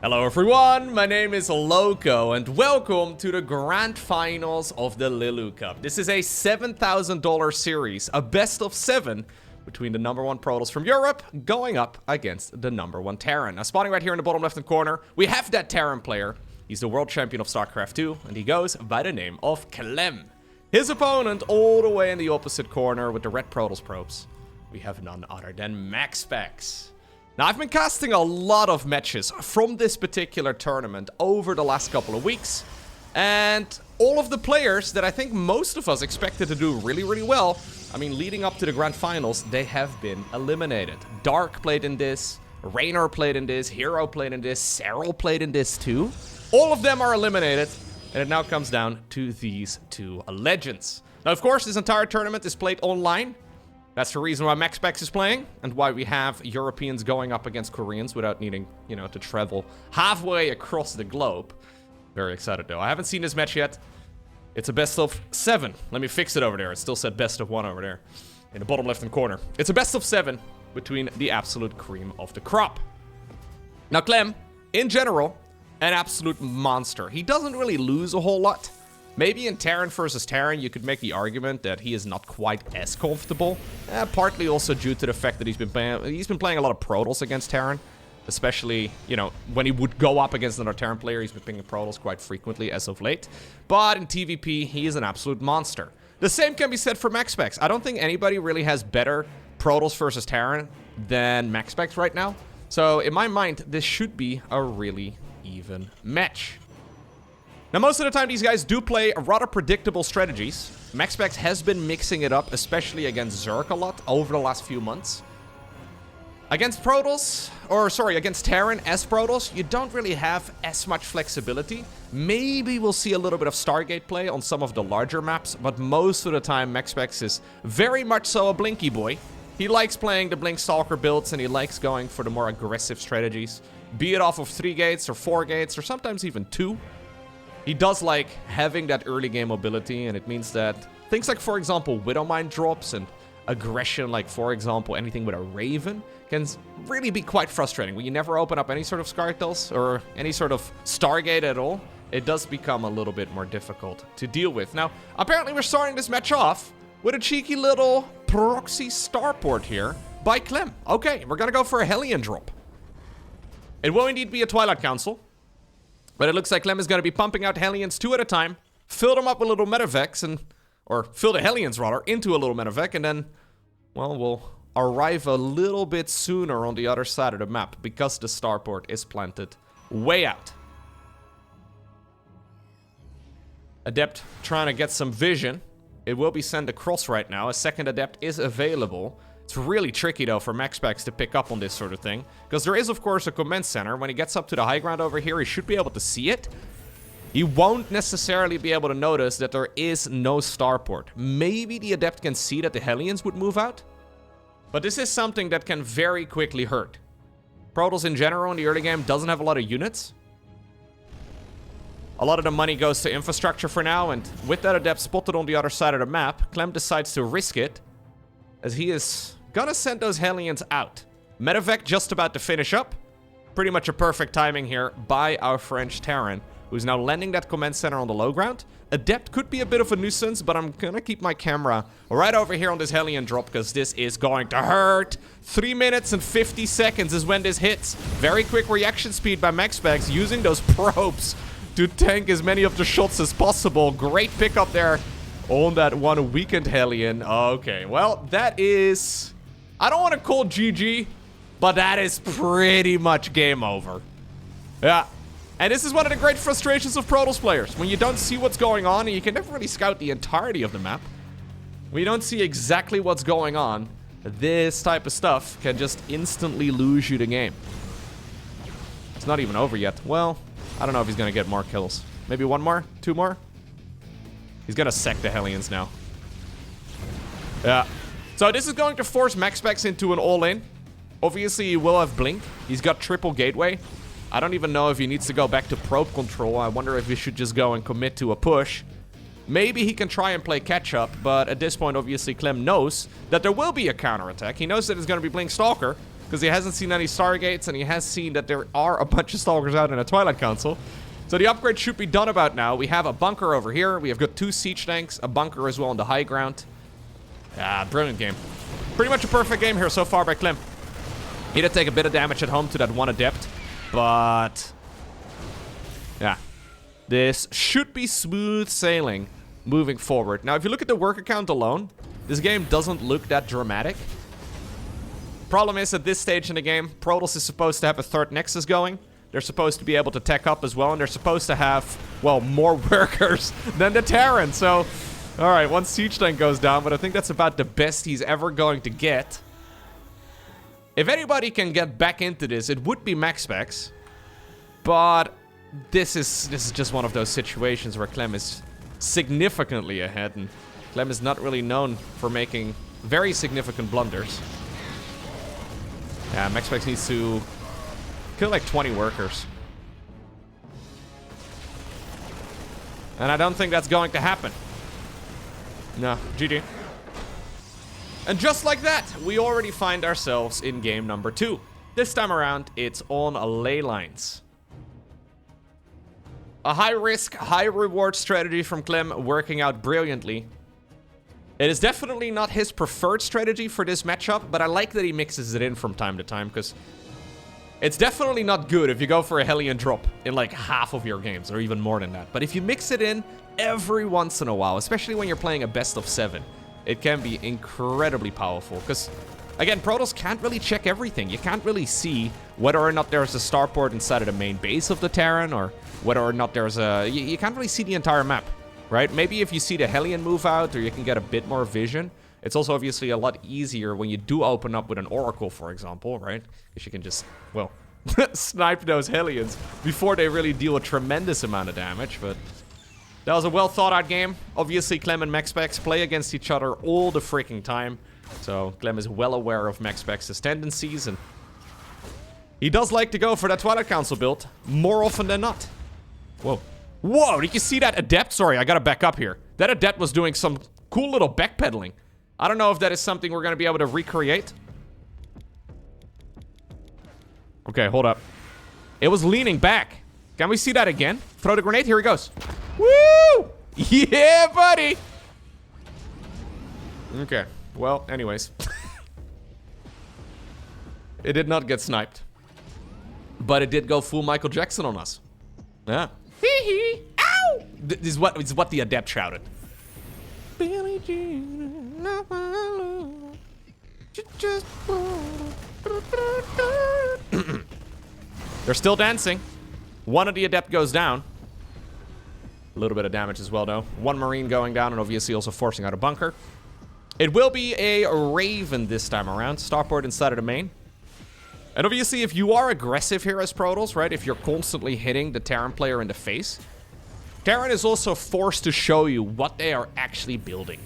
Hello everyone, my name is Lowko and welcome to the grand finals of the LiuLi Cup. This is a $7,000 series, a best of 7 between the #1 Protoss from Europe going up against the #1 Terran. Now spawning right here in the bottom left hand corner, we have that Terran player. He's the world champion of StarCraft 2 and he goes by the name of Clem. His opponent all the way in the opposite corner with the red Protoss probes. We have none other than MaxPax. Now, I've been casting a lot of matches from this particular tournament over the last couple of weeks. And all of the players that I think most of us expected to do really well, I mean, leading up to the grand finals, they have been eliminated. Dark played in this, Raynor played in this, Hero played in this, Serral played in this too. All of them are eliminated, and it now comes down to these two legends. Now, of course, this entire tournament is played online. That's the reason why MaxPax is playing, and why we have Europeans going up against Koreans without needing, to travel halfway across the globe. Very excited, though. I haven't seen this match yet. It's a best of 7. Let me fix it over there. It still said best of 1 over there in the bottom left-hand corner. It's a best of 7 between the absolute cream of the crop. Now, Clem, in general, an absolute monster. He doesn't really lose a whole lot. Maybe in Terran versus Terran, you could make the argument that he is not quite as comfortable. Partly also due to the fact that he's been playing a lot of Protoss against Terran. Especially, when he would go up against another Terran player, he's been playing Protoss quite frequently as of late. But in TVP, he is an absolute monster. The same can be said for MaxPax. I don't think anybody really has better Protoss versus Terran than MaxPax right now. So in my mind, this should be a really even match. Now, most of the time, these guys do play rather predictable strategies. MaxPax has been mixing it up, especially against Zerg a lot over the last few months. Against Terran as Protoss, you don't really have as much flexibility. Maybe we'll see a little bit of Stargate play on some of the larger maps, but most of the time, MaxPax is very much so a Blinky boy. He likes playing the Blink Stalker builds, and he likes going for the more aggressive strategies. Be it off of 3 gates or 4 gates, or sometimes even 2. He does like having that early game mobility, and it means that things like, for example, Widowmine drops and aggression, like, for example, anything with a Raven, can really be quite frustrating. When you never open up any sort of Skartels or any sort of Stargate at all, it does become a little bit more difficult to deal with. Now, apparently we're starting this match off with a cheeky little proxy starport here by Clem. Okay, we're gonna go for a Hellion drop. It will indeed be a Twilight Council. But it looks like Clem is going to be pumping out Hellions 2 at a time, fill them up with little Medevacs, or fill the Hellions, rather, into a little Medevac, and then, well, we'll arrive a little bit sooner on the other side of the map, because the starport is planted way out. Adept trying to get some vision. It will be sent across right now. A second Adept is available. It's really tricky, though, for MaxPax to pick up on this sort of thing. Because there is, of course, a command center. When he gets up to the high ground over here, he should be able to see it. He won't necessarily be able to notice that there is no starport. Maybe the Adept can see that the Hellions would move out. But this is something that can very quickly hurt. Protoss in general in the early game doesn't have a lot of units. A lot of the money goes to infrastructure for now. And with that Adept spotted on the other side of the map, Clem decides to risk it, as he is gonna send those Hellions out. Medevac just about to finish up. Pretty much a perfect timing here by our French Terran, who's now landing that command center on the low ground. Adept could be a bit of a nuisance, but I'm gonna keep my camera right over here on this Hellion drop, because this is going to hurt. 3 minutes and 50 seconds is when this hits. Very quick reaction speed by MaxPax, using those probes to tank as many of the shots as possible. Great pickup there on that one weakened Hellion. Okay, well, that is, I don't want to call GG, but that is pretty much game over. Yeah. And this is one of the great frustrations of Protoss players. When you don't see what's going on, and you can never really scout the entirety of the map. When you don't see exactly what's going on, this type of stuff can just instantly lose you the game. It's not even over yet. Well, I don't know if he's going to get more kills. Maybe 1 more? 2 more? He's gonna sec the Hellions now. Yeah. So this is going to force MaxPax into an all-in. Obviously, he will have Blink. He's got triple gateway. I don't even know if he needs to go back to probe control. I wonder if he should just go and commit to a push. Maybe he can try and play catch-up, but at this point, obviously, Clem knows that there will be a counterattack. He knows that it's going to be Blink Stalker. because he hasn't seen any Stargates, and he has seen that there are a bunch of Stalkers out in a Twilight Council. So the upgrade should be done about now. We have a bunker over here. We have got 2 siege tanks, a bunker as well on the high ground. Ah, brilliant game. Pretty much a perfect game here so far by Clem. He did take a bit of damage at home to that one adept, but yeah, this should be smooth sailing moving forward. Now, if you look at the worker count alone, this game doesn't look that dramatic. Problem is, at this stage in the game, Protoss is supposed to have a 3rd Nexus going. They're supposed to be able to tech up as well, and they're supposed to have, well, more workers than the Terran. So, alright, one siege tank goes down, but I think that's about the best he's ever going to get. If anybody can get back into this, it would be MaxPax. But this is just one of those situations where Clem is significantly ahead, and Clem is not really known for making very significant blunders. Yeah, MaxPax needs to kill like 20 workers. And I don't think that's going to happen. No, GG. And just like that, we already find ourselves in game number 2. This time around, it's on Ley Lines. A high-risk, high-reward strategy from Clem, working out brilliantly. It is definitely not his preferred strategy for this matchup, but I like that he mixes it in from time to time, because it's definitely not good if you go for a Hellion drop in like half of your games, or even more than that. But if you mix it in every once in a while, especially when you're playing a best of 7, it can be incredibly powerful. Because, again, Protoss can't really check everything. You can't really see whether or not there's a starport inside of the main base of the Terran, or whether or not there's a... You can't really see the entire map, right? Maybe if you see the Hellion move out, or you can get a bit more vision. It's also obviously a lot easier when you do open up with an Oracle, for example, right? Because you can just, well, snipe those Hellions before they really deal a tremendous amount of damage. But that was a well thought out game. Obviously, Clem and MaxPax play against each other all the freaking time. So Clem is well aware of MaxPax's tendencies, and he does like to go for that Twilight Council build more often than not. Whoa. Whoa, did you see that adept? Sorry, I gotta back up here. That adept was doing some cool little backpedaling. I don't know if that is something we're gonna be able to recreate. Okay, hold up. It was leaning back. Can we see that again? Throw the grenade. Here he goes. Woo! Yeah, buddy! Okay. Well, anyways. It did not get sniped. But it did go full Michael Jackson on us. Yeah. Hee hee! Ow! This is what the adept shouted. Billie Jean, they're still dancing. One of the adept goes down. A little bit of damage as well, though. One Marine going down, and obviously also forcing out a bunker. It will be a Raven this time around. Starport inside of the main. And obviously, if you are aggressive here as Protoss, right? If you're constantly hitting the Terran player in the face, Terran is also forced to show you what they are actually building.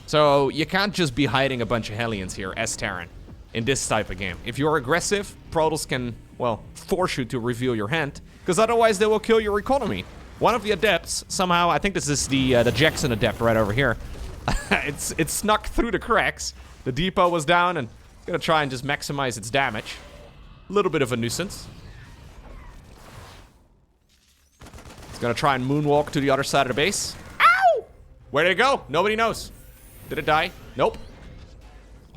So you can't just be hiding a bunch of Hellions here as Terran in this type of game. If you're aggressive, Protoss can, well, force you to reveal your hand, because otherwise they will kill your economy. One of the adepts, somehow, I think this is the Jackson adept right over here. It snuck through the cracks. The depot was down, and it's gonna try and just maximize its damage. A little bit of a nuisance. It's gonna try and moonwalk to the other side of the base. Ow! Where did it go? Nobody knows. Did it die? Nope.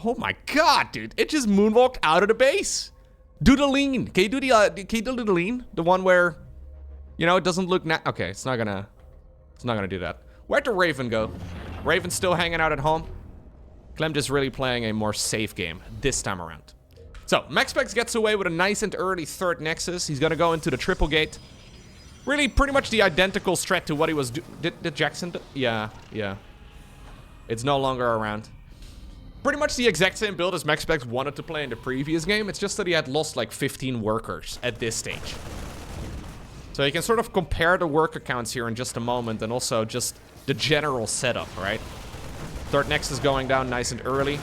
Oh my god, dude. It just moonwalked out of the base. Do the lean. Can you do the lean? The one where, you know, it doesn't look okay, it's not gonna do that. Where'd the Raven go? Raven's still hanging out at home. Clem just really playing a more safe game this time around. So, MaxPax gets away with a nice and early third Nexus. He's gonna go into the triple gate. Really, pretty much the identical strat to what he was did Jackson do? Yeah. It's no longer around. Pretty much the exact same build as MaxPax wanted to play in the previous game. It's just that he had lost like 15 workers at this stage. So you can sort of compare the worker counts here in just a moment, and also just the general setup, right? Third Nexus going down nice and early.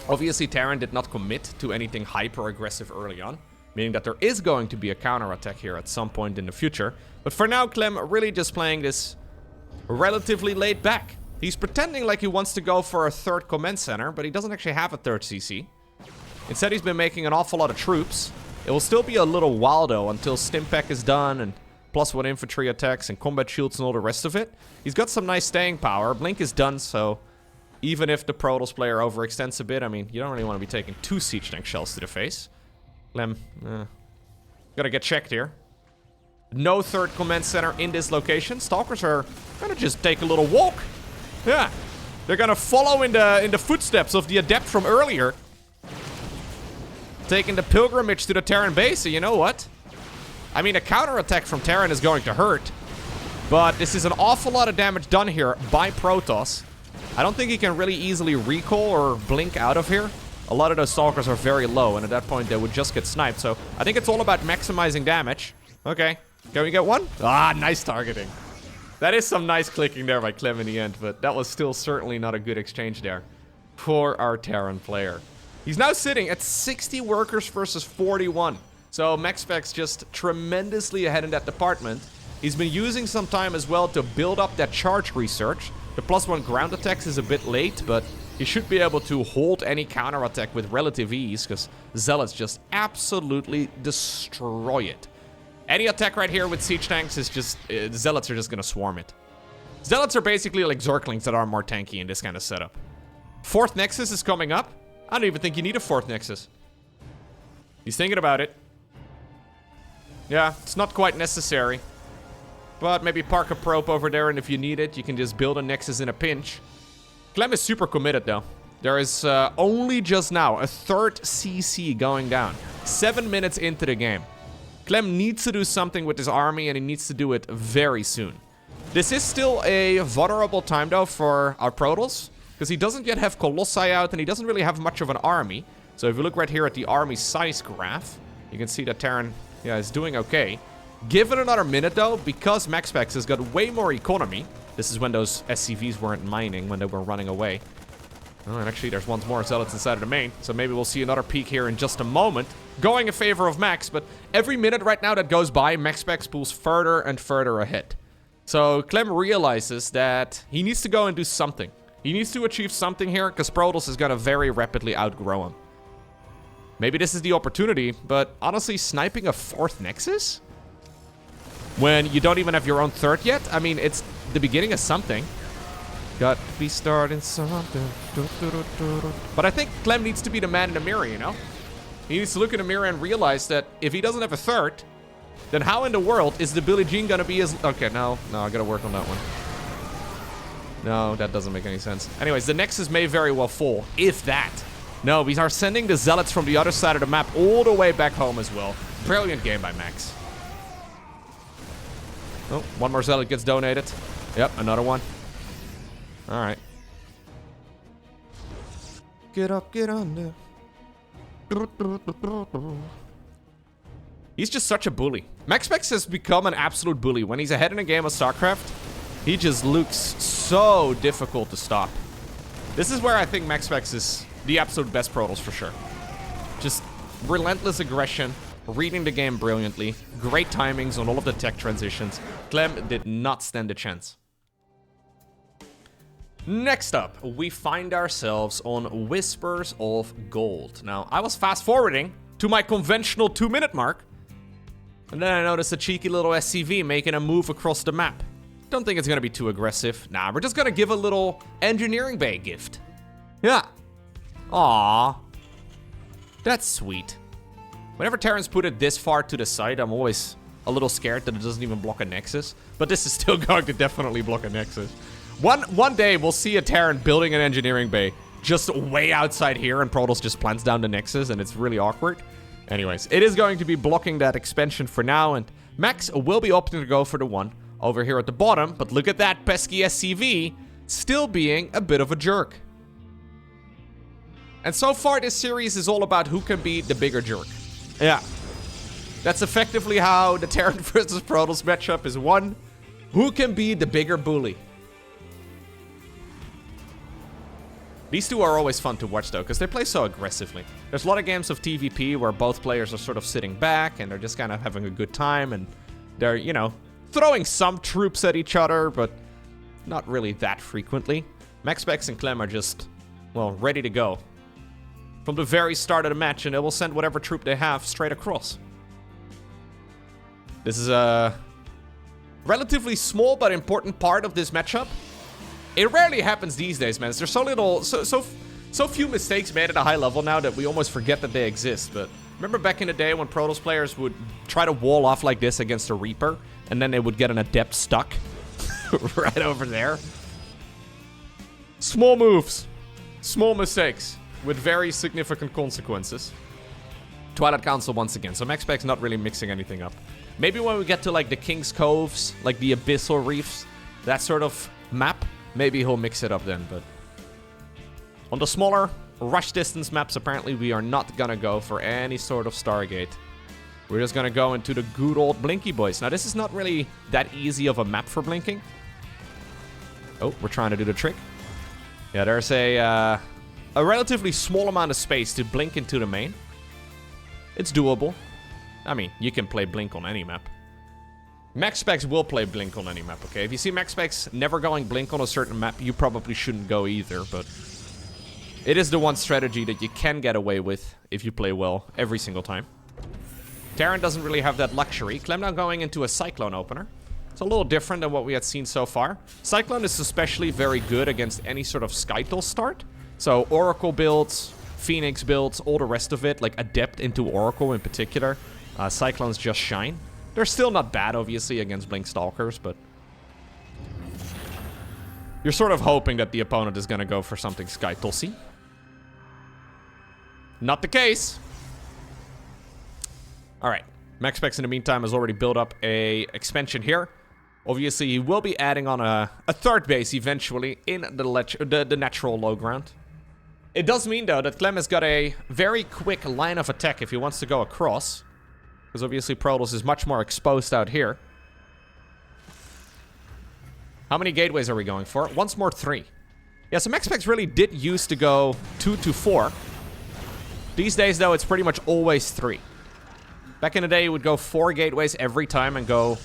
Obviously, Terran did not commit to anything hyper-aggressive early on, meaning that there is going to be a counter-attack here at some point in the future. But for now, Clem really just playing this relatively laid back. He's pretending like he wants to go for a third command center, but he doesn't actually have a third CC. Instead, he's been making an awful lot of troops. It will still be a little while, though, until Stimpack is done and +1 infantry attacks and combat shields and all the rest of it. He's got some nice staying power. Blink is done, so even if the Protoss player overextends a bit, I mean, you don't really want to be taking 2 siege tank shells to the face. Clem, gotta get checked here. No third command center in this location. Stalkers are gonna just take a little walk. Yeah, they're gonna follow in the footsteps of the adept from earlier, taking the pilgrimage to the Terran base. So you know what? I mean, a counterattack from Terran is going to hurt, but this is an awful lot of damage done here by Protoss. I don't think he can really easily recall or blink out of here. A lot of those Stalkers are very low, and at that point they would just get sniped. So I think it's all about maximizing damage. Okay, can we get one? Ah, nice targeting. That is some nice clicking there by Clem in the end, but that was still certainly not a good exchange there for our Terran player. He's now sitting at 60 workers versus 41. So MaxPax just tremendously ahead in that department. He's been using some time as well to build up that charge research. The +1 ground attacks is a bit late, but he should be able to hold any counterattack with relative ease, because Zealots just absolutely destroy it. Any attack right here with siege tanks is just... Zealots are just gonna swarm it. Zealots are basically like Zerglings that are more tanky in this kind of setup. 4th Nexus is coming up. I don't even think you need a 4th Nexus. He's thinking about it. Yeah, it's not quite necessary. But maybe park a probe over there, and if you need it, you can just build a Nexus in a pinch. Clem is super committed, though. There is only just now a 3rd CC going down. 7 minutes into the game. Clem needs to do something with his army, and he needs to do it very soon. This is still a vulnerable time, though, for our Protoss, because he doesn't yet have Colossi out, and he doesn't really have much of an army. So if you look right here at the army size graph, you can see that Terran, yeah, is doing okay. Give it another minute, though, because MaxPax has got way more economy. This is when those SCVs weren't mining, when they were running away. Oh, and actually, there's one more Zealots inside of the main, so maybe we'll see another peak here in just a moment. Going in favor of Max, but every minute right now that goes by, MaxPax pulls further and further ahead. So Clem realizes that he needs to go and do something. He needs to achieve something here, because Protoss is going to very rapidly outgrow him. Maybe this is the opportunity, but honestly, sniping a 4th Nexus? When you don't even have your own 3rd yet? I mean, it's the beginning of something. Got to be starting something. But I think Clem needs to be the man in the mirror, you know? He needs to look in the mirror and realize that if he doesn't have a 3rd, then how in the world is the Billie Jean gonna be as... Okay, no, I gotta work on that one. No, that doesn't make any sense. Anyways, the Nexus may very well fall, if that. No, we are sending the Zealots from the other side of the map all the way back home as well. Brilliant game by Max. Oh, one more Zealot gets donated. Yep, another one. Alright. Get up, get on there. He's just such a bully. MaxPax has become an absolute bully. When he's ahead in a game of StarCraft, he just looks so difficult to stop. This is where I think MaxPax is the absolute best Protoss for sure. Just relentless aggression, reading the game brilliantly, great timings on all of the tech transitions. Clem did not stand a chance. Next up, we find ourselves on Whispers of Gold. Now, I was fast-forwarding to my conventional 2-minute mark, and then I noticed a cheeky little SCV making a move across the map. Don't think it's gonna be too aggressive. Nah, we're just gonna give a little engineering bay gift. Yeah. Aww. That's sweet. Whenever Terrans put it this far to the side, I'm always a little scared that it doesn't even block a Nexus. But this is still going to definitely block a Nexus. One day, we'll see a Terran building an engineering bay just way outside here, and Protoss just plants down the Nexus, and it's really awkward. Anyways, it is going to be blocking that expansion for now, and Max will be opting to go for the one over here at the bottom. But look at that pesky SCV still being a bit of a jerk. And so far, this series is all about who can be the bigger jerk. Yeah. That's effectively how the Terran versus Protoss matchup is won. Who can be the bigger bully? These two are always fun to watch, though, because they play so aggressively. There's a lot of games of TVP where both players are sort of sitting back, and they're just kind of having a good time, and they're, you know, throwing some troops at each other, but not really that frequently. MaxPax and Clem are just, well, ready to go. from the very start of the match, and it will send whatever troop they have straight across. This is a relatively small but important part of this matchup. It rarely happens these days, man. There's so few mistakes made at a high level now that we almost forget that they exist. But remember back in the day when Protoss players would try to wall off like this against a Reaper, and then they would get an Adept stuck right over there? Small moves, small mistakes with very significant consequences. Twilight Council once again. So MaxPax not really mixing anything up. Maybe when we get to like the King's Coves, like the Abyssal Reefs, that sort of map, maybe he'll mix it up then. But on the smaller rush distance maps, apparently we are not gonna go for any sort of Stargate. We're just gonna go into the good old Blinky boys. Now this is not really that easy of a map for blinking. Oh, we're trying to do the trick. Yeah, there's a relatively small amount of space to blink into the main. It's doable. I mean, you can play Blink on any map. MaxPax will play Blink on any map, okay? If you see MaxPax never going Blink on a certain map, you probably shouldn't go either, but it is the one strategy that you can get away with if you play well every single time. Terran doesn't really have that luxury. Clem now going into a Cyclone opener. It's a little different than what we had seen so far. Cyclone is especially very good against any sort of Skytoll start. So Oracle builds, Phoenix builds, all the rest of it, like Adept into Oracle in particular. Cyclones just shine. They're still not bad, obviously, against Blink Stalkers, but you're sort of hoping that the opponent is going to go for something Skytossy. Not the case. Alright, MaxPax in the meantime has already built up a expansion here. Obviously, he will be adding on a third base eventually in the natural low ground. It does mean, though, that Clem has got a very quick line of attack if he wants to go across. Because obviously Protoss is much more exposed out here. How many gateways are we going for? Once more, 3. Yeah, so MaxPax really did used to go 2 to 4. These days, though, it's pretty much always 3. Back in the day, you would go 4 gateways every time and go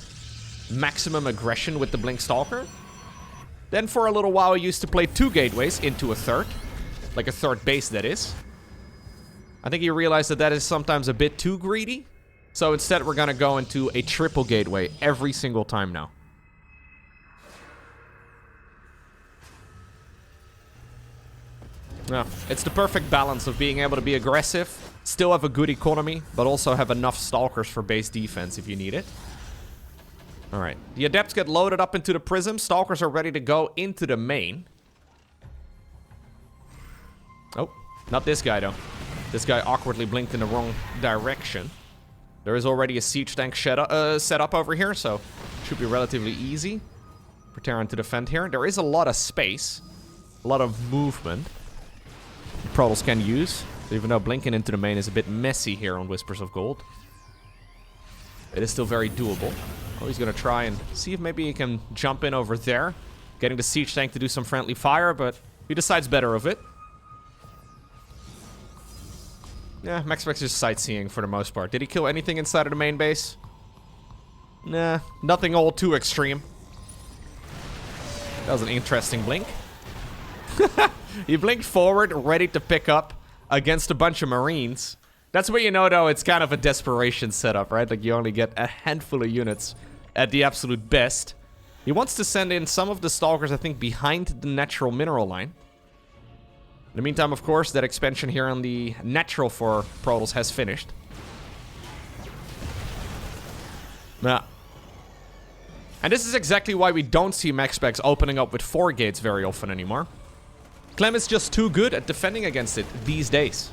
maximum aggression with the Blink Stalker. Then for a little while, I used to play 2 gateways into a third. Like a third base, that is. I think you realize that that is sometimes a bit too greedy. So instead, we're going to go into a triple gateway every single time now. Yeah, it's the perfect balance of being able to be aggressive, still have a good economy, but also have enough Stalkers for base defense if you need it. Alright, the Adepts get loaded up into the Prism. Stalkers are ready to go into the main. Oh, not this guy, though. This guy awkwardly blinked in the wrong direction. There is already a siege tank set up over here, so should be relatively easy for Terran to defend here. There is a lot of space, a lot of movement Protoss can use, even though blinking into the main is a bit messy here on Whispers of Gold. It is still very doable. Oh, he's going to try and see if maybe he can jump in over there, getting the siege tank to do some friendly fire, but he decides better of it. Yeah, MaxPax is sightseeing for the most part. Did he kill anything inside of the main base? Nah, nothing all too extreme. That was an interesting blink. He blinked forward, ready to pick up against a bunch of Marines. That's where you know, though, it's kind of a desperation setup, right? Like, you only get a handful of units at the absolute best. He wants to send in some of the Stalkers, I think, behind the natural mineral line. In the meantime, of course, that expansion here on the natural for Protoss has finished. Nah. And this is exactly why we don't see MaxPax opening up with 4 gates very often anymore. Clem is just too good at defending against it these days.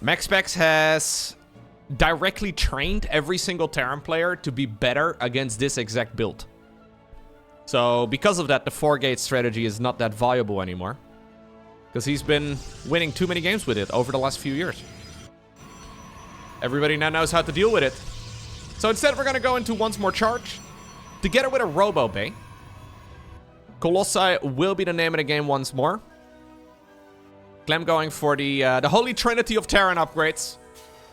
MaxPax has directly trained every single Terran player to be better against this exact build. So, because of that, the 4-gate strategy is not that viable anymore. Because he's been winning too many games with it over the last few years. Everybody now knows how to deal with it. So instead, we're going to go into once more charge. Together with a Robo Bay. Colossi will be the name of the game once more. Clem going for the Holy Trinity of Terran upgrades.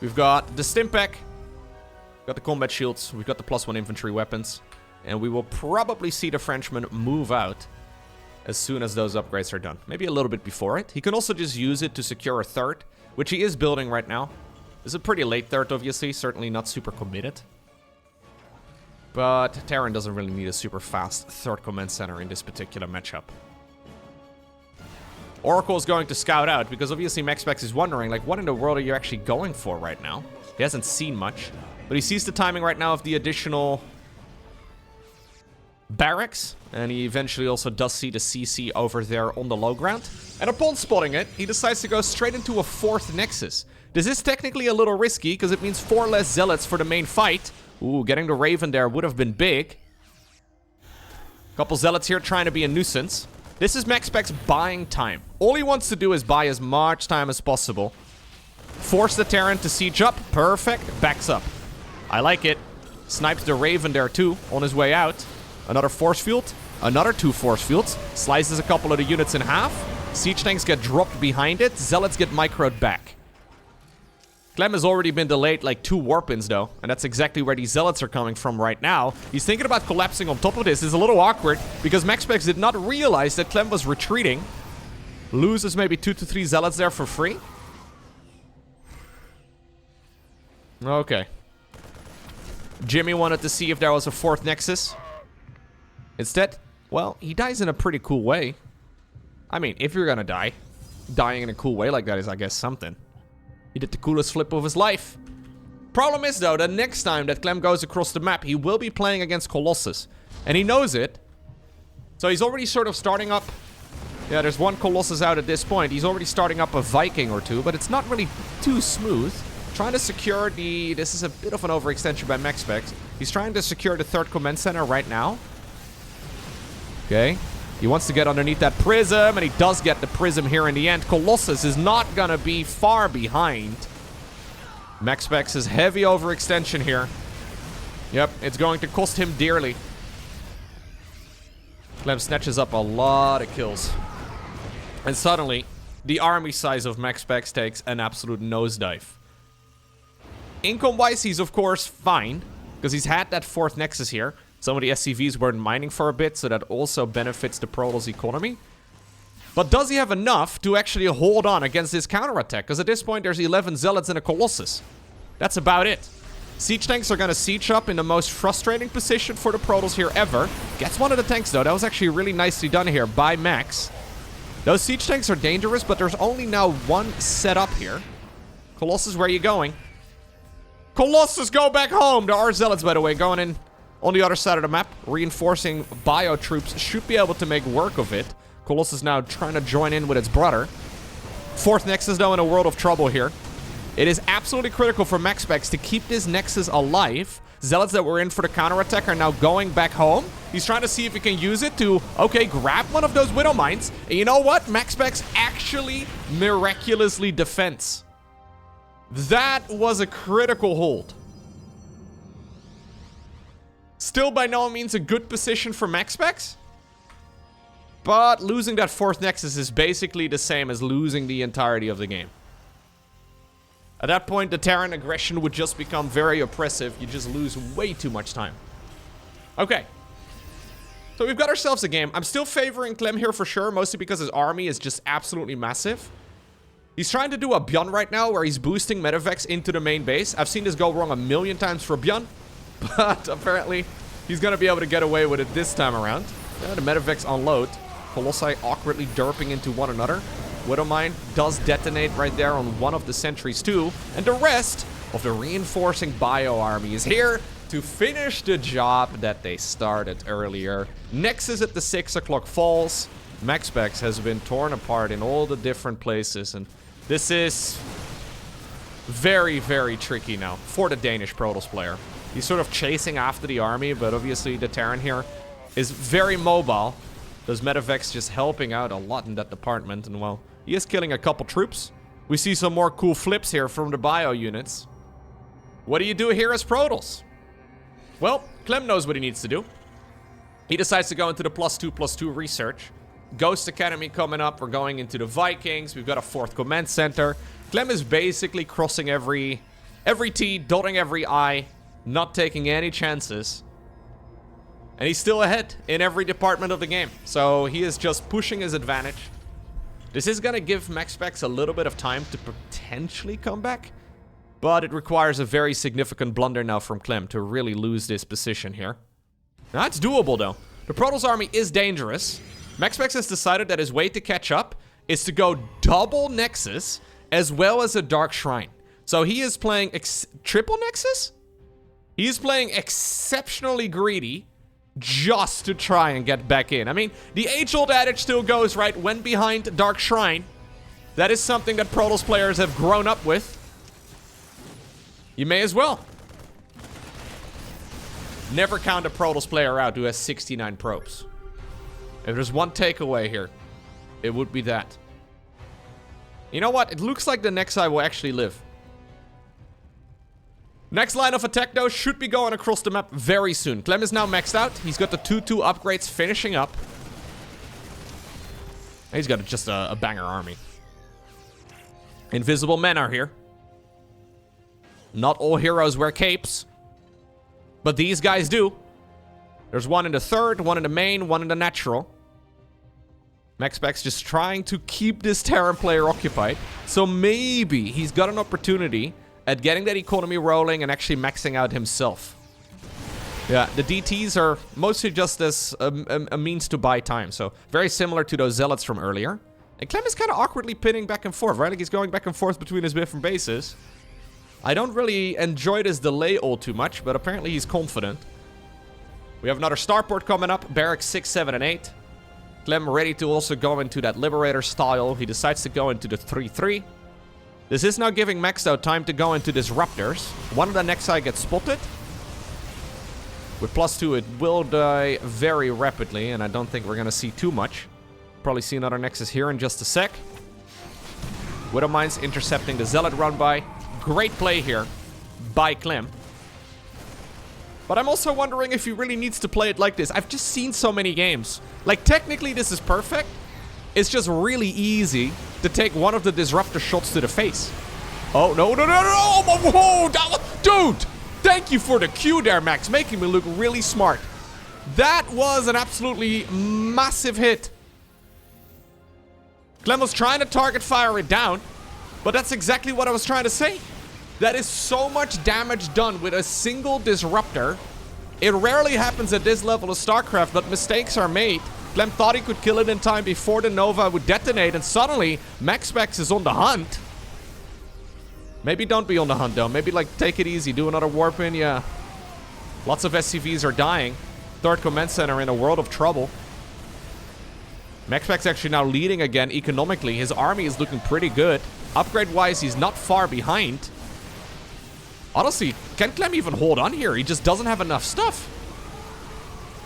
We've got the Stimpack. We've got the combat shields. We've got the +1 infantry weapons. And we will probably see the Frenchman move out as soon as those upgrades are done. Maybe a little bit before it. He can also just use it to secure a third, which he is building right now. It's a pretty late third, obviously. Certainly not super committed. But Terran doesn't really need a super fast third command center in this particular matchup. Oracle is going to scout out, because obviously MaxPax is wondering, like, what in the world are you actually going for right now? He hasn't seen much, but he sees the timing right now of the additional barracks, and he eventually also does see the CC over there on the low ground. And upon spotting it, he decides to go straight into a fourth Nexus. This is technically a little risky, because it means 4 less Zealots for the main fight. Ooh, getting the Raven there would have been big. Couple Zealots here trying to be a nuisance. This is MaxPax buying time. All he wants to do is buy as much time as possible. Force the Terran to siege up. Perfect. Backs up. I like it. Snipes the Raven there too, on his way out. Another force field. Another 2 force fields. Slices a couple of the units in half. Siege tanks get dropped behind it. Zealots get microed back. Clem has already been delayed like 2 warpins though, and that's exactly where these Zealots are coming from right now. He's thinking about collapsing on top of this. It's a little awkward because MaxPax did not realize that Clem was retreating. Loses maybe 2 to 3 Zealots there for free. Okay. Jimmy wanted to see if there was a 4th Nexus. Instead, well, he dies in a pretty cool way. I mean, if you're gonna die, dying in a cool way like that is, I guess, something. He did the coolest flip of his life. Problem is, though, that next time that Clem goes across the map, he will be playing against Colossus. And he knows it. So he's already sort of starting up... Yeah, there's 1 Colossus out at this point. He's already starting up a Viking or 2, but it's not really too smooth. Trying to secure the... This is a bit of an overextension by MaxPax. He's trying to secure the 3rd command center right now. Okay. He wants to get underneath that prism, and he does get the prism here in the end. Colossus is not gonna be far behind. MaxPax's heavy overextension here. Yep, it's going to cost him dearly. Clem snatches up a lot of kills. And suddenly, the army size of MaxPax takes an absolute nosedive. Income-wise, he's of course fine, because he's had that 4th Nexus here. Some of the SCVs weren't mining for a bit, so that also benefits the Protoss economy. But does he have enough to actually hold on against this counterattack? Because at this point, there's 11 Zealots and a Colossus. That's about it. Siege tanks are going to siege up in the most frustrating position for the Protoss here ever. Gets one of the tanks, though. That was actually really nicely done here by Max. Those siege tanks are dangerous, but there's only now 1 set up here. Colossus, where are you going? Colossus, go back home! There are Zealots, by the way, going in on the other side of the map. Reinforcing bio troops should be able to make work of it. Colossus now trying to join in with its brother. 4th Nexus, though, in a world of trouble here. It is absolutely critical for MaxPax to keep this Nexus alive. Zealots that were in for the counterattack are now going back home. He's trying to see if he can use it to, okay, grab one of those Widow Mines. And you know what? MaxPax actually miraculously defends. That was a critical hold. Still by no means a good position for MaxPax. But losing that 4th Nexus is basically the same as losing the entirety of the game. At that point, the Terran aggression would just become very oppressive. You just lose way too much time. Okay. So we've got ourselves a game. I'm still favoring Clem here for sure, mostly because his army is just absolutely massive. He's trying to do a Bjorn right now where he's boosting Medivacs into the main base. I've seen this go wrong a million times for Bjorn, but apparently he's going to be able to get away with it this time around. Yeah, the Medivacs unload. Colossi awkwardly derping into one another. Widowmine does detonate right there on one of the sentries too. And the rest of the reinforcing bio army is here to finish the job that they started earlier. Nexus at the 6 o'clock falls. MaxPax has been torn apart in all the different places, and this is very, very tricky now for the Danish Protoss player. He's sort of chasing after the army, but obviously the Terran here is very mobile. Those Medivacs just helping out a lot in that department, and well, he is killing a couple troops. We see some more cool flips here from the bio units. What do you do here as Protoss? Well, Clem knows what he needs to do. He decides to go into the +2/+2 research. Ghost Academy coming up. We're going into the Vikings. We've got a 4th command center. Clem is basically crossing every T, dotting every I, not taking any chances. And he's still ahead in every department of the game. So he is just pushing his advantage. This is going to give MaxPax a little bit of time to potentially come back. But it requires a very significant blunder now from Clem to really lose this position here. Now, it's doable, though. The Protoss army is dangerous. MaxPax has decided that his way to catch up is to go double Nexus as well as a Dark Shrine. So he is playing triple Nexus? He's playing exceptionally greedy just to try and get back in. I mean, the age-old adage still goes, right? When behind Dark Shrine. That is something that Protoss players have grown up with. You may as well. Never count a Protoss player out who has 69 probes. If there's one takeaway here, it would be that. You know what? It looks like the next guy will actually live. Next line of attack, though, should be going across the map very soon. Clem is now maxed out. He's got the 2-2 upgrades finishing up. He's got just a banger army. Invisible men are here. Not all heroes wear capes. But these guys do. There's one in the third, one in the main, one in the natural. MaxPax just trying to keep this Terran player occupied. So maybe he's got an opportunity at getting that economy rolling and actually maxing out himself. Yeah, the DTs are mostly just as a means to buy time. So very similar to those zealots from earlier. And Clem is kind of awkwardly pinning back and forth, right? Like he's going back and forth between his different bases. I don't really enjoy this delay all too much, but apparently he's confident. We have another starport coming up. Barracks 6, 7, and 8. Clem ready to also go into that Liberator style. He decides to go into the 3-3. This is now giving Max out time to go into Disruptors. One of the Nexi gets spotted. With +2, it will die very rapidly, and I don't think we're going to see too much. Probably see another Nexus here in just a sec. Widowmines intercepting the Zealot run by. Great play here by Clem. But I'm also wondering if he really needs to play it like this. I've just seen so many games. Like, technically this is perfect. It's just really easy to take one of the Disruptor shots to the face. Oh, no. Whoa, dude! Thank you for the cue there, Max. Making me look really smart. That was an absolutely massive hit. Clem was trying to target fire it down. But that's exactly what I was trying to say. That is so much damage done with a single Disruptor. It rarely happens at this level of StarCraft, but mistakes are made. Clem thought he could kill it in time before the Nova would detonate, and suddenly MaxPax is on the hunt. Maybe don't be on the hunt, though. Maybe, like, take it easy. Do another warp in, yeah. Lots of SCVs are dying. Third Command Center in a world of trouble. MaxPax actually now leading again economically. His army is looking pretty good. Upgrade-wise, he's not far behind. Honestly, can Clem even hold on here? He just doesn't have enough stuff.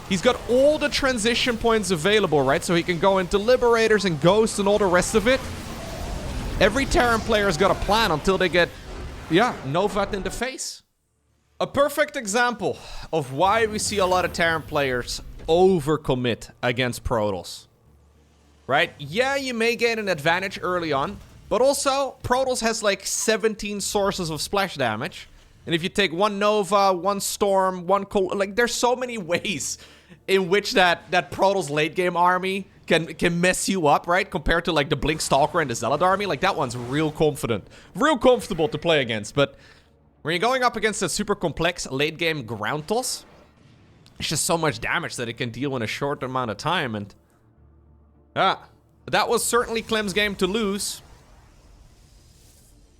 He's got all the transition points available, right? So he can go into Liberators and Ghosts and all the rest of it. Every Terran player's got a plan until they get, yeah, Novat in the face. A perfect example of why we see a lot of Terran players overcommit against Protoss. Right? Yeah, you may gain an advantage early on, but also Protoss has like 17 sources of splash damage. And if you take one Nova, one Storm, one like there's so many ways in which that Protoss late game army can mess you up, right? Compared to like the Blink Stalker and the Zealot army, like that one's real confident, real comfortable to play against. But when you're going up against a super complex late game ground toss, it's just so much damage that it can deal in a short amount of time. And that was certainly Clem's game to lose.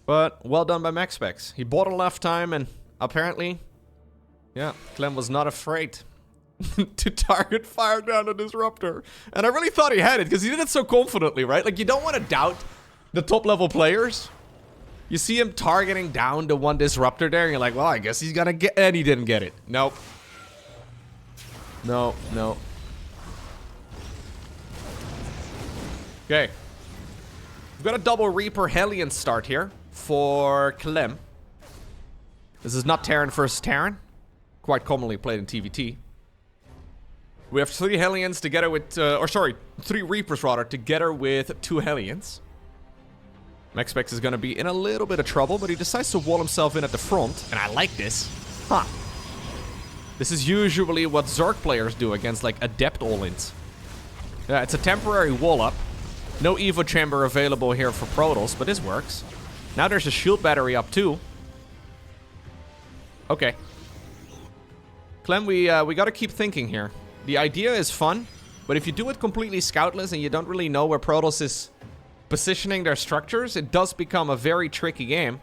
But well done by MaxPax. He bought enough time, and apparently, yeah, Clem was not afraid to target fire down a Disruptor. And I really thought he had it, because he did it so confidently, right? Like, you don't want to doubt the top-level players. You see him targeting down the one Disruptor there, and you're like, well, I guess he's gonna get... And he didn't get it. Nope. No. Okay. We've got a double Reaper Hellion start here for Clem. This is not Terran versus Terran. Quite commonly played in TVT. We have 3 Hellions together with... 3 Reapers rather, together with 2 Hellions. MaxPax is going to be in a little bit of trouble, but he decides to wall himself in at the front. And I like this. Huh. This is usually what Zerg players do against, like, Adept all-ins. Yeah, it's a temporary wall-up. No Evo Chamber available here for Protoss, but this works. Now there's a shield battery up, too. Okay. Clem, we gotta keep thinking here. The idea is fun, but if you do it completely scoutless and you don't really know where Protoss is positioning their structures, it does become a very tricky game.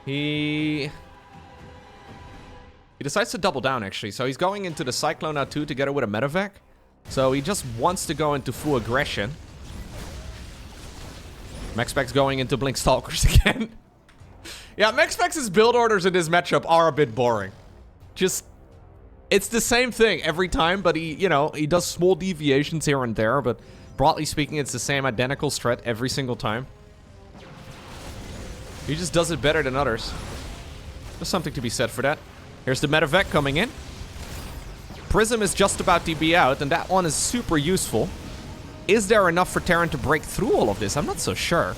He decides to double down, actually. So he's going into the Cyclone now, too, together with a medevac. So he just wants to go into full aggression. MaxPax going into Blink Stalkers again. Yeah, MaxPax's build orders in this matchup are a bit boring. Just, it's the same thing every time, but he, you know, he does small deviations here and there, but broadly speaking, it's the same identical strat every single time. He just does it better than others. There's something to be said for that. Here's the medevac coming in. Prism is just about to be out, and that one is super useful. Is there enough for Terran to break through all of this? I'm not so sure.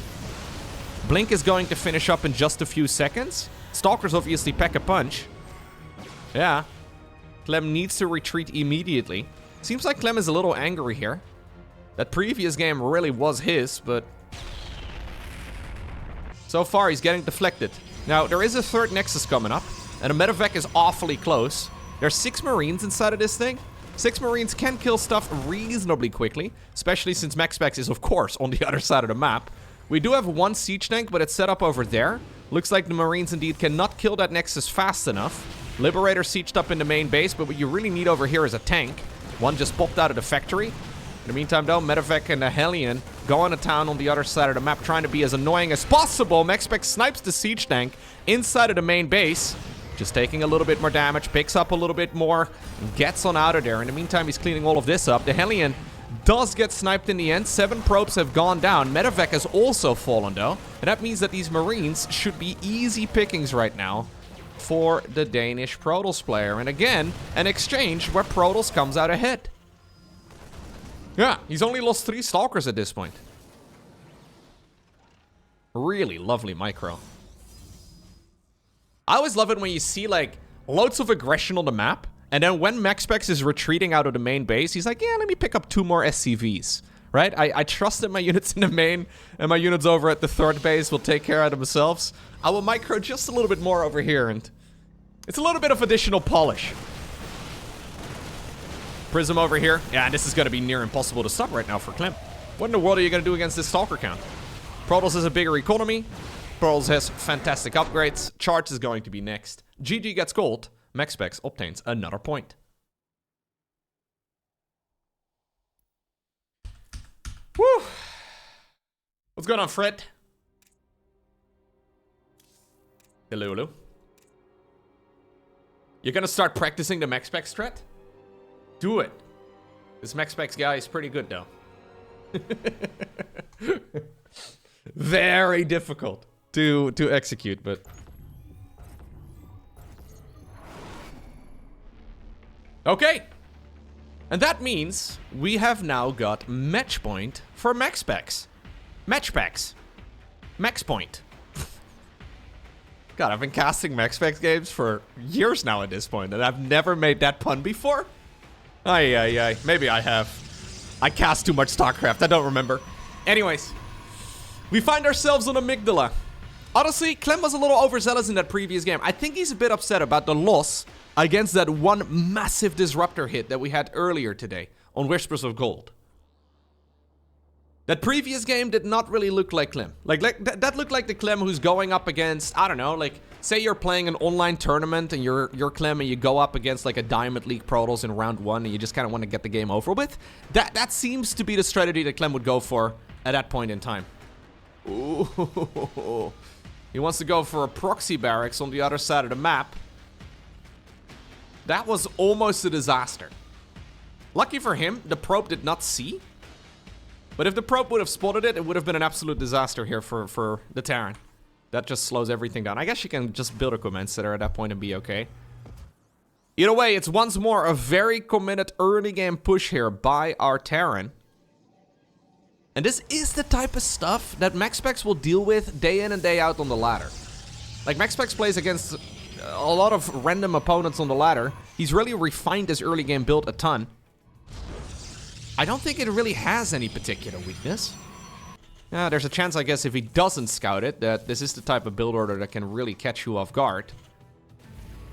Blink is going to finish up in just a few seconds. Stalkers obviously pack a punch. Yeah. Clem needs to retreat immediately. Seems like Clem is a little angry here. That previous game really was his, but so far he's getting deflected. Now, there is a third Nexus coming up, and a medevac is awfully close. There's 6 Marines inside of this thing. 6 Marines can kill stuff reasonably quickly, especially since MaxPax is, of course, on the other side of the map. We do have 1 siege tank, but it's set up over there. Looks like the Marines indeed cannot kill that Nexus fast enough. Liberator sieged up in the main base, but what you really need over here is a tank. One just popped out of the factory. In the meantime, though, medevac and the Hellion go on to town on the other side of the map, trying to be as annoying as possible. MaxPax snipes the siege tank inside of the main base. Just taking a little bit more damage, picks up a little bit more, and gets on out of there. In the meantime, he's cleaning all of this up. The Hellion does get sniped in the end. 7 probes have gone down. Medevac has also fallen, though. And that means that these Marines should be easy pickings right now for the Danish Protoss player. And again, an exchange where Protoss comes out ahead. Yeah, he's only lost 3 Stalkers at this point. Really lovely micro. I always love it when you see, like, loads of aggression on the map, and then when MaxPax is retreating out of the main base, he's like, yeah, let me pick up 2 more SCVs, right? I trust that my units in the main and my units over at the third base will take care of themselves. I will micro just a little bit more over here, and it's a little bit of additional polish. Prism over here. Yeah, this is going to be near impossible to stop right now for Clem. What in the world are you going to do against this Stalker count? Protoss has a bigger economy. Protoss has fantastic upgrades. Charge is going to be next. GG gets gold. MaxPax obtains another point. Woo! What's going on, Fred? Hello, hello. You're gonna start practicing the MaxPax strat? Do it. This MaxPax guy is pretty good, though. Very difficult to execute, but okay. And that means we have now got match point for MaxPax. MaxPax. Max point. God, I've been casting MaxPax games for years now at this point, and I've never made that pun before. Ay. Maybe I have. I cast too much StarCraft. I don't remember. Anyways, we find ourselves on Amygdala. Honestly, Clem was a little overzealous in that previous game. I think he's a bit upset about the loss against that one massive disruptor hit that we had earlier today on Whispers of Gold. That previous game did not really look like Clem. That looked like the Clem who's going up against, I don't know, like, say you're playing an online tournament and you're Clem and you go up against like a Diamond League Protoss in round 1 and you just kind of want to get the game over with. That seems to be the strategy that Clem would go for at that point in time. Ooh. He wants to go for a proxy barracks on the other side of the map. That was almost a disaster. Lucky for him, the probe did not see. But if the probe would have spotted it, it would have been an absolute disaster here for the Terran. That just slows everything down. I guess you can just build a command center at that point and be okay. Either way, it's once more a very committed early game push here by our Terran. And this is the type of stuff that MaxPax will deal with day in and day out on the ladder. Like, MaxPax plays against a lot of random opponents on the ladder. He's really refined his early game build a ton. I don't think it really has any particular weakness. There's a chance, I guess, if he doesn't scout it, that this is the type of build order that can really catch you off guard.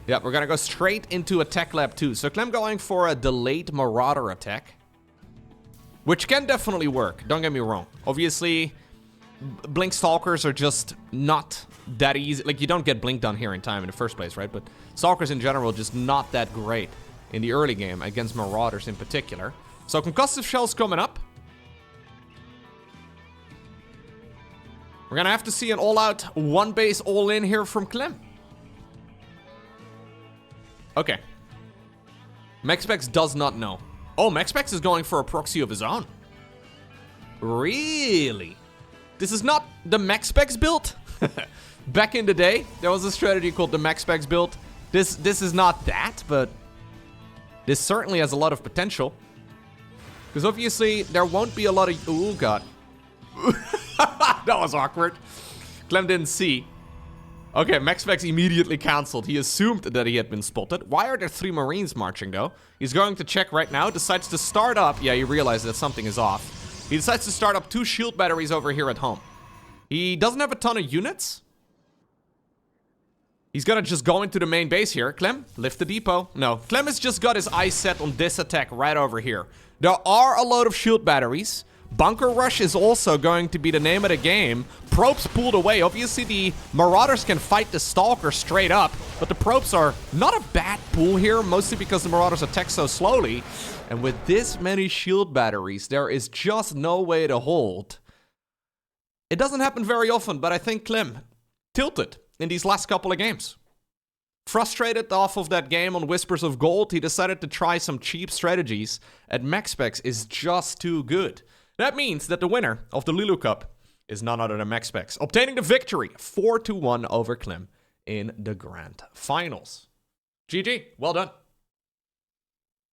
Yeah, we're gonna go straight into Attack Lab 2. So Clem going for a delayed Marauder attack. Which can definitely work, don't get me wrong. Obviously, Blink Stalkers are just not that easy. Like, you don't get Blink done here in time in the first place, right? But Stalkers in general just not that great in the early game against Marauders in particular. So Concussive Shell's coming up. We're gonna have to see an all-out one base all-in here from Clem. Okay. MaxPax does not know. Oh, MaxPax is going for a proxy of his own. Really? This is not the MaxPax build? Back in the day, there was a strategy called the MaxPax build. This is not that, but this certainly has a lot of potential. Because obviously, there won't be a lot of... Oh, God. That was awkward. Clem didn't see. Okay, MaxPax immediately cancelled. He assumed that he had been spotted. Why are there 3 Marines marching, though? He's going to check right now. Decides to start up. Yeah, he realizes that something is off. He decides to start up 2 shield batteries over here at home. He doesn't have a ton of units. He's gonna just go into the main base here. Clem, lift the depot. No, Clem has just got his eyes set on this attack right over here. There are a load of shield batteries. Bunker Rush is also going to be the name of the game. Probes pulled away. Obviously, the Marauders can fight the Stalker straight up, but the Probes are not a bad pull here, mostly because the Marauders attack so slowly. And with this many shield batteries, there is just no way to hold. It doesn't happen very often, but I think Clem tilted in these last couple of games. Frustrated off of that game on Whispers of Gold, he decided to try some cheap strategies, and MaxPax is just too good. That means that the winner of the LiuLi Cup is none other than MaxPax, obtaining the victory 4-1 over Clem in the Grand Finals. GG, well done.